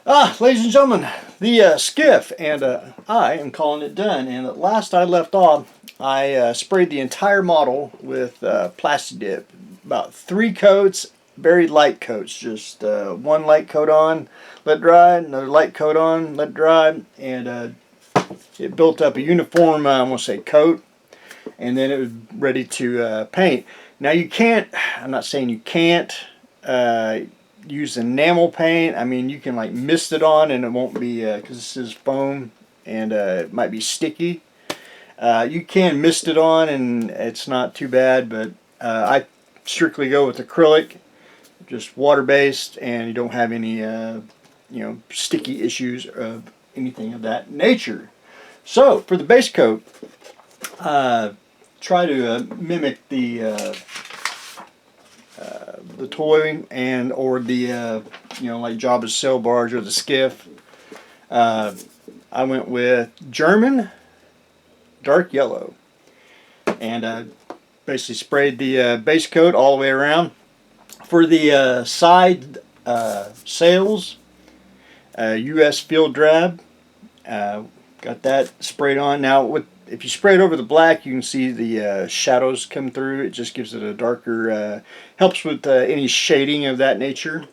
Ladies and gentlemen, the skiff, and I am calling it done. And at last I left off, I sprayed the entire model with plastic dip. About 3 coats, very light coats. Just one light coat on, let dry, another light coat on, let dry, and it built up a uniform, I'm going to say, coat, and then it was ready to paint. Now you can't, I'm not saying you can't use enamel paint. I mean, you can like mist it on and it won't be, because this is foam and it might be sticky. You can mist it on and it's not too bad, but I strictly go with acrylic, just water-based, and you don't have any sticky issues of anything of that nature. So for the base coat, try to mimic the toy and or the like Jabba's sail barge or the skiff. I went with German dark yellow, and basically sprayed the base coat all the way around. For the side sails, US Field Drab, got that sprayed on. Now if you spray it over the black, you can see the shadows come through. It just gives it a darker, helps with any shading of that nature.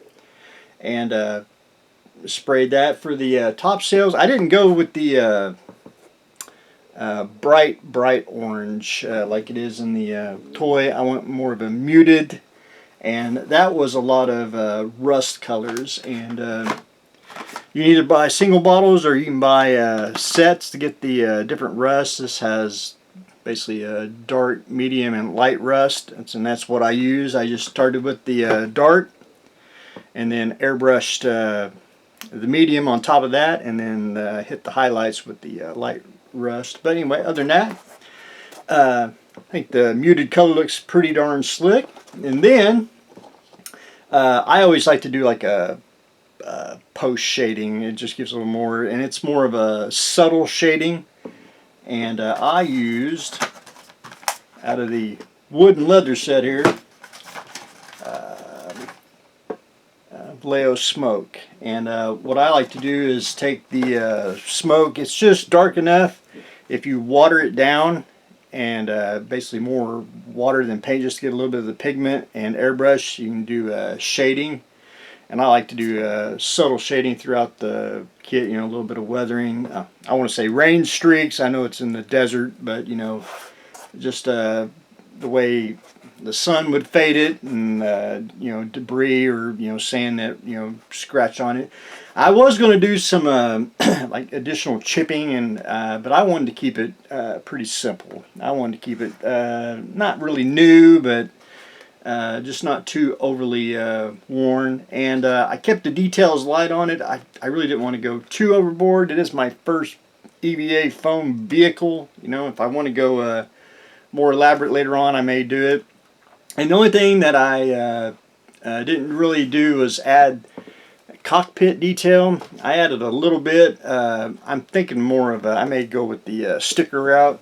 And sprayed that. For the top sails, I didn't go with the bright orange like it is in the toy. I went more of a muted, and that was a lot of rust colors. And you can either buy single bottles or you can buy sets to get the different rusts. This has basically a dark, medium, and light rust, and that's what I use. I just started with the dark and then airbrushed the medium on top of that, and then hit the highlights with the light rust. But anyway, other than that, I think the muted color looks pretty darn slick. And then I always like to do like a post shading. It just gives a little more, and it's more of a subtle shading. And I used, out of the wood and leather set here, Leo Smoke. And what I like to do is take the smoke. It's just dark enough. If you water it down, and basically more water than paint, just to get a little bit of the pigment, and airbrush, you can do shading. And I like to do subtle shading throughout the kit, a little bit of weathering. I want to say rain streaks. I know it's in the desert, but just the way the sun would fade it, and debris or sand that scratch on it. I was going to do some like additional chipping, and but I wanted to keep it pretty simple. I wanted to keep it not really new, but just not too overly worn. And I kept the details light on it. I really didn't want to go too overboard. It is my first EVA foam vehicle. If I want to go more elaborate later on, I may do it. And the only thing that I didn't really do was add cockpit detail. I added a little bit. I'm thinking more of I may go with the sticker route,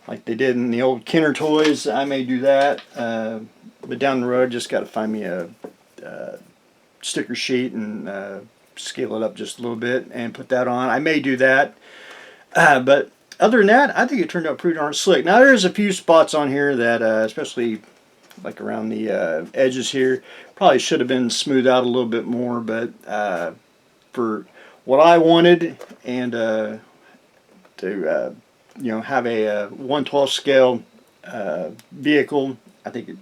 like they did in the old Kenner toys. I may do that, but down the road, just got to find me a sticker sheet and scale it up just a little bit and put that on. I may do that, but other than that, I think it turned out pretty darn slick. Now there's a few spots on here that, especially like around the edges here, probably should have been smoothed out a little bit more, but for what I wanted, and to have a 1/12 scale vehicle, I think it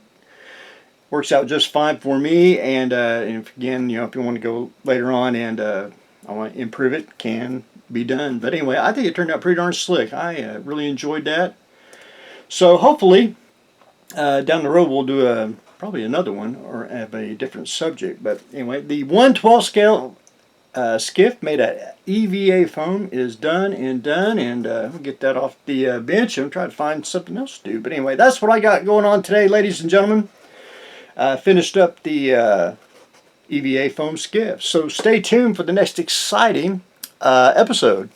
works out just fine for me. And if, again, if you want to go later on and I want to improve it, can be done. But anyway, I think it turned out pretty darn slick. I really enjoyed that. So hopefully down the road we'll do probably another one or have a different subject. But anyway, the 1/12 scale skiff made of EVA foam is done, and we'll get that off the bench and try to find something else to do. But anyway, that's what I got going on today, ladies and gentlemen. Finished up the EVA foam skiff. So stay tuned for the next exciting episode.